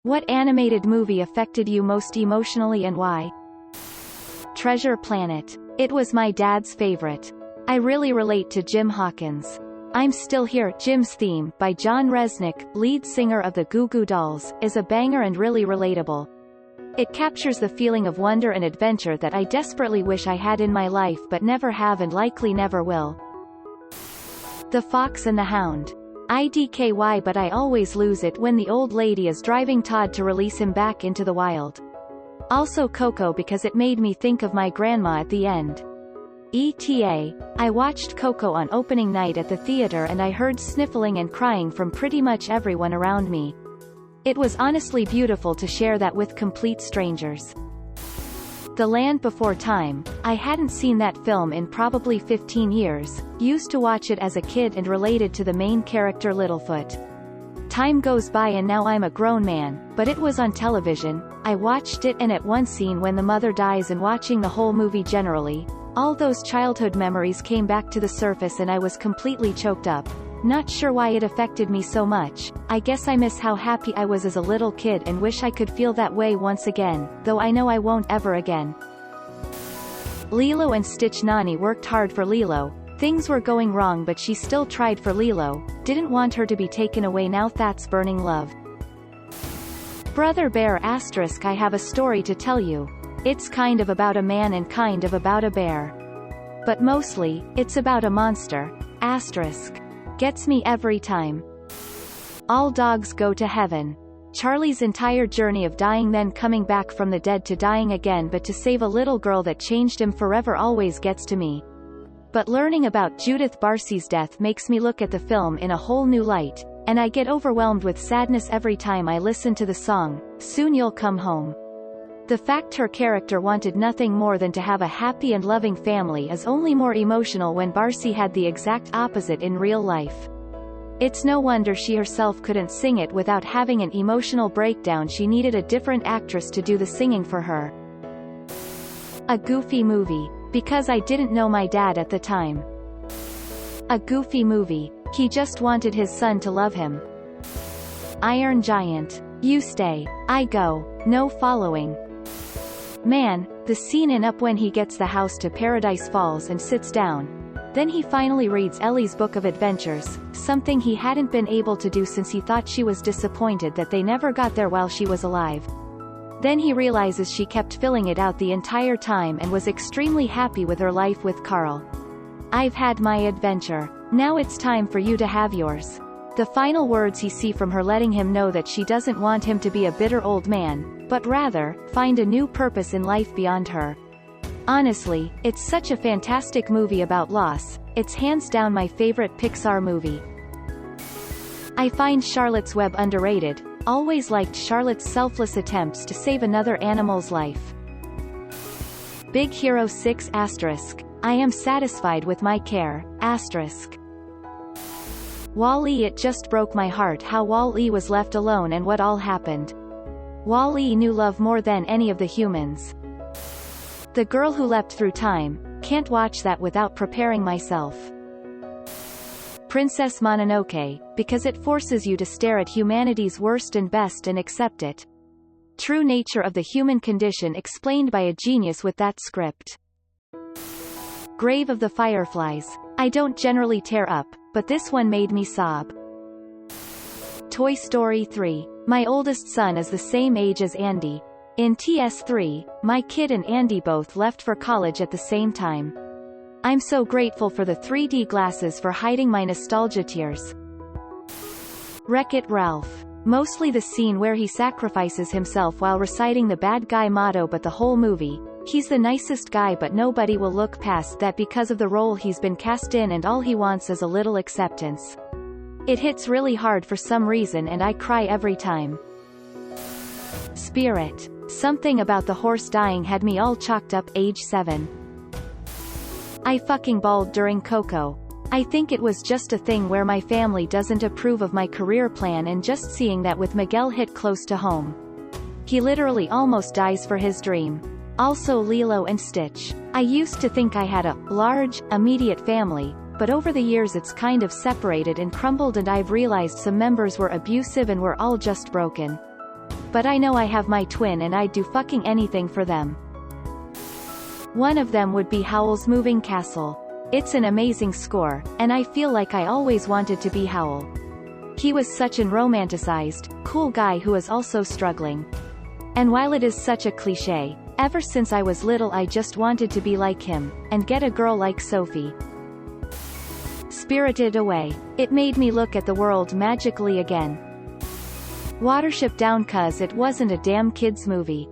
What animated movie affected you most emotionally and why? Treasure Planet. It was my dad's favorite. I really relate to Jim Hawkins. I'm Still Here, Jim's theme, by John Resnick, lead singer of the Goo Goo Dolls, is a banger and really relatable. It captures the feeling of wonder and adventure that I desperately wish I had in my life but never have and likely never will. The Fox and the Hound. IDKY, but I always lose it when the old lady is driving Todd to release him back into the wild. Also Coco, because it made me think of my grandma at the end. ETA. I watched Coco on opening night at the theater and I heard sniffling and crying from pretty much everyone around me. It was honestly beautiful to share that with complete strangers. The Land Before Time. I hadn't seen that film in probably 15 years, used to watch it as a kid and related to the main character Littlefoot. Time goes by and now I'm a grown man, but it was on television. I watched it and at one scene when the mother dies and watching the whole movie generally, all those childhood memories came back to the surface and I was completely choked up. Not sure why it affected me so much. I guess I miss how happy I was as a little kid and wish I could feel that way once again, though I know I won't ever again. Lilo and Stitch. Nani worked hard for Lilo. Things were going wrong but she still tried for Lilo, didn't want her to be taken away. Now that's burning love. Brother Bear *. I have a story to tell you. It's kind of about a man and kind of about a bear. But mostly, it's about a monster. *. Gets me every time. All Dogs Go to Heaven. Charlie's entire journey of dying then coming back from the dead to dying again but to save a little girl that changed him forever always gets to me. But learning about Judith Barcy's death makes me look at the film in a whole new light, and I get overwhelmed with sadness every time I listen to the song, Soon You'll Come Home. The fact her character wanted nothing more than to have a happy and loving family is only more emotional when Barcy had the exact opposite in real life. It's no wonder she herself couldn't sing it without having an emotional breakdown. She needed a different actress to do the singing for her. A Goofy Movie. Because I didn't know my dad at the time. A Goofy Movie. He just wanted his son to love him. Iron Giant. You stay, I go, no following. Man, the scene in Up when he gets the house to Paradise Falls and sits down. Then he finally reads Ellie's book of adventures, something he hadn't been able to do since he thought she was disappointed that they never got there while she was alive. Then he realizes she kept filling it out the entire time and was extremely happy with her life with Carl. I've had my adventure. Now it's time for you to have yours. The final words he see from her letting him know that she doesn't want him to be a bitter old man, but rather, find a new purpose in life beyond her. Honestly, it's such a fantastic movie about loss. It's hands down my favorite Pixar movie. I find Charlotte's Web underrated. Always liked Charlotte's selfless attempts to save another animal's life. Big Hero 6 *. I am satisfied with my care. *. Wall-E. It just broke my heart how Wall-E was left alone and what all happened. Wall-E knew love more than any of the humans. The Girl Who Leapt Through Time. Can't watch that without preparing myself. Princess Mononoke, because it forces you to stare at humanity's worst and best and accept it. True nature of the human condition explained by a genius with that script. Grave of the Fireflies. I don't generally tear up, but this one made me sob. Toy Story 3. My oldest son is the same age as Andy. In TS3, my kid and Andy both left for college at the same time. I'm so grateful for the 3D glasses for hiding my nostalgia tears. Wreck-It Ralph. Mostly the scene where he sacrifices himself while reciting the bad guy motto, but the whole movie. He's the nicest guy but nobody will look past that because of the role he's been cast in and all he wants is a little acceptance. It hits really hard for some reason and I cry every time. Spirit. Something about the horse dying had me all chalked up. Age 7. I fucking bawled during Coco. I think it was just a thing where my family doesn't approve of my career plan and just seeing that with Miguel hit close to home. He literally almost dies for his dream. Also Lilo and Stitch. I used to think I had a large, immediate family, but over the years it's kind of separated and crumbled and I've realized some members were abusive and we're all just broken. but I know I have my twin and I'd do fucking anything for them. One of them would be Howl's Moving Castle. It's an amazing score, and I feel like I always wanted to be Howl. He was such an romanticized, cool guy who is also struggling. And while it is such a cliché, ever since I was little I just wanted to be like him, and get a girl like Sophie. Spirited Away. It made me look at the world magically again. Watership Down 'cause it wasn't a damn kids movie.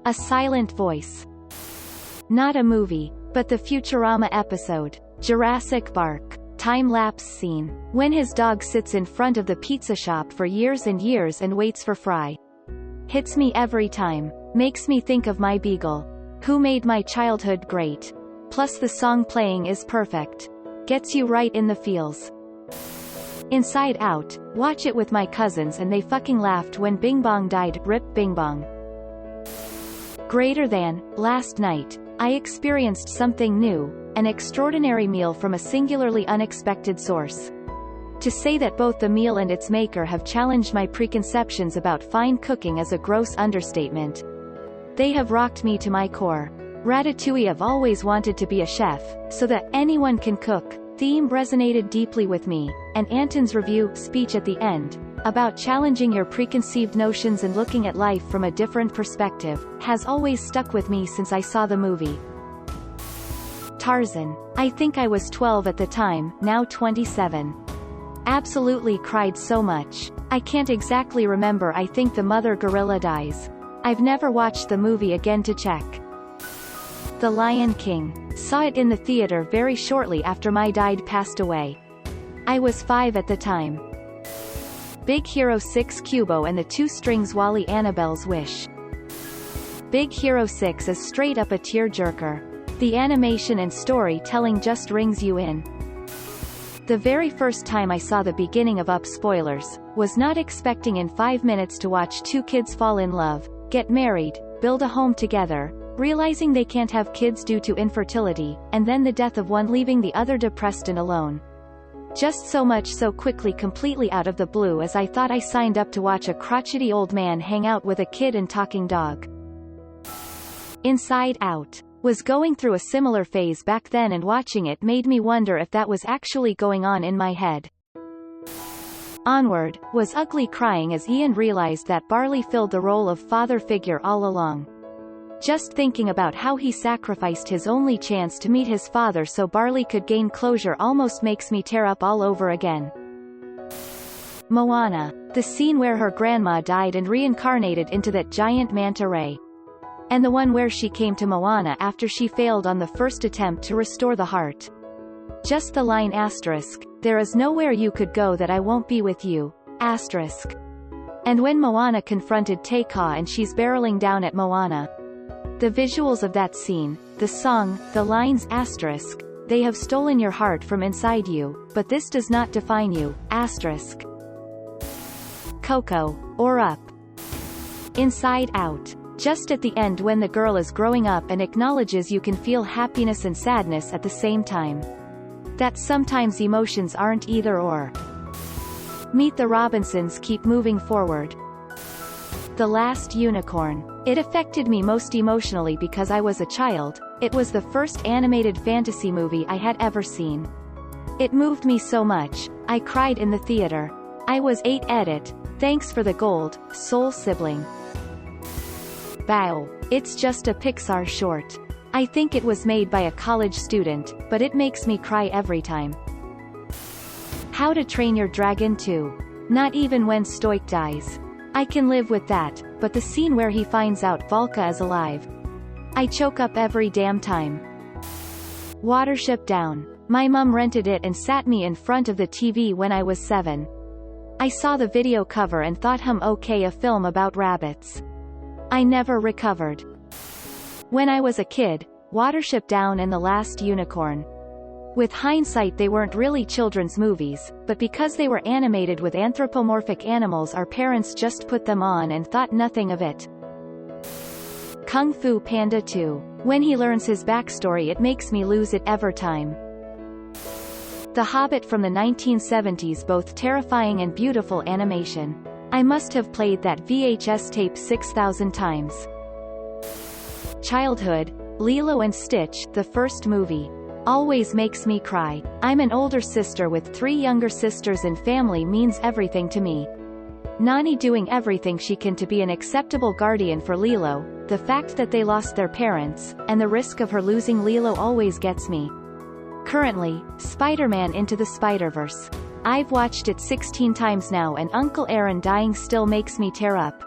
A Silent Voice. Not a movie, but the Futurama episode, Jurassic Park. Time-lapse scene. When his dog sits in front of the pizza shop for years and years and waits for Fry. Hits me every time. Makes me think of my beagle. Who made my childhood great. Plus the song playing is perfect. Gets you right in the feels. Inside Out. Watch it with my cousins and they fucking laughed when Bing Bong died. Rip Bing Bong. Greater Than. Last night, I experienced something new, an extraordinary meal from a singularly unexpected source. To say that both the meal and its maker have challenged my preconceptions about fine cooking is a gross understatement. They have rocked me to my core. Ratatouille. I've always wanted to be a chef, so that anyone can cook. Theme resonated deeply with me, and Anton's review speech at the end, about challenging your preconceived notions and looking at life from a different perspective, has always stuck with me since I saw the movie. Tarzan. I think I was 12 at the time, now 27. Absolutely cried so much. I can't exactly remember. I think the mother gorilla dies. I've never watched the movie again to check. The Lion King. Saw it in the theater very shortly after my dad passed away. I was 5 at the time. Big Hero 6 Kubo and the Two Strings Wally. Annabelle's Wish. Big Hero 6 is straight up a tear-jerker. The animation and storytelling just rings you in. The very first time I saw the beginning of Up, spoilers, was not expecting in 5 minutes to watch two kids fall in love, get married, build a home together, realizing they can't have kids due to infertility, and then the death of one leaving the other depressed and alone. Just so much so quickly, completely out of the blue, as I thought I signed up to watch a crotchety old man hang out with a kid and talking dog. Inside Out. Was going through a similar phase back then, and watching it made me wonder if that was actually going on in my head. Onward. Was ugly crying as Ian realized that Barley filled the role of father figure all along. Just thinking about how he sacrificed his only chance to meet his father so Barley could gain closure almost makes me tear up all over again. Moana. The scene where her grandma died and reincarnated into that giant manta ray. And the one where she came to Moana after she failed on the first attempt to restore the heart. Just the line "there is nowhere you could go that I won't be with you." And when Moana confronted Teika and she's barreling down at Moana. The visuals of that scene, the song, the lines "they have stolen your heart from inside you, but this does not define you." Coco. Or Up. Inside Out. Just at the end when the girl is growing up and acknowledges you can feel happiness and sadness at the same time. That sometimes emotions aren't either or. Meet the Robinsons. Keep moving forward. The Last Unicorn. It affected me most emotionally because I was a child. It was the first animated fantasy movie I had ever seen. It moved me so much, I cried in the theater. I was 8. Edit. Thanks for the gold, soul sibling. Bow. It's just a Pixar short. I think it was made by a college student, but it makes me cry every time. How to Train Your Dragon 2. Not even when Stoik dies. I can live with that, but the scene where he finds out Valka is alive. I choke up every damn time. Watership Down. My mum rented it and sat me in front of the TV when I was 7. I saw the video cover and thought okay, a film about rabbits. I never recovered. When I was a kid, Watership Down and The Last Unicorn. With hindsight, they weren't really children's movies, but because they were animated with anthropomorphic animals, our parents just put them on and thought nothing of it. Kung Fu Panda 2. When he learns his backstory, it makes me lose it every time. The Hobbit from the 1970s, both terrifying and beautiful animation. I must have played that VHS tape 6,000 times. Childhood, Lilo and Stitch, the first movie. Always makes me cry. I'm an older sister with 3 younger sisters and family means everything to me. Nani doing everything she can to be an acceptable guardian for Lilo, the fact that they lost their parents, and the risk of her losing Lilo always gets me. Currently, Spider-Man Into the Spider-Verse. I've watched it 16 times now and Uncle Aaron dying still makes me tear up.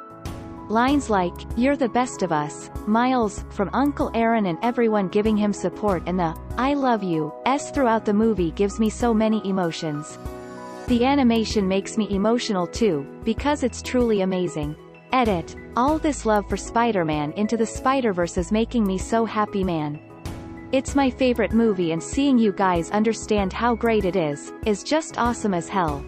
Lines like, "You're the best of us, Miles," from Uncle Aaron and everyone giving him support and the, "I love you," throughout the movie gives me so many emotions. The animation makes me emotional too, because it's truly amazing. Edit. All this love for Spider-Man Into the Spider-Verse is making me so happy, man. It's my favorite movie and seeing you guys understand how great it is just awesome as hell.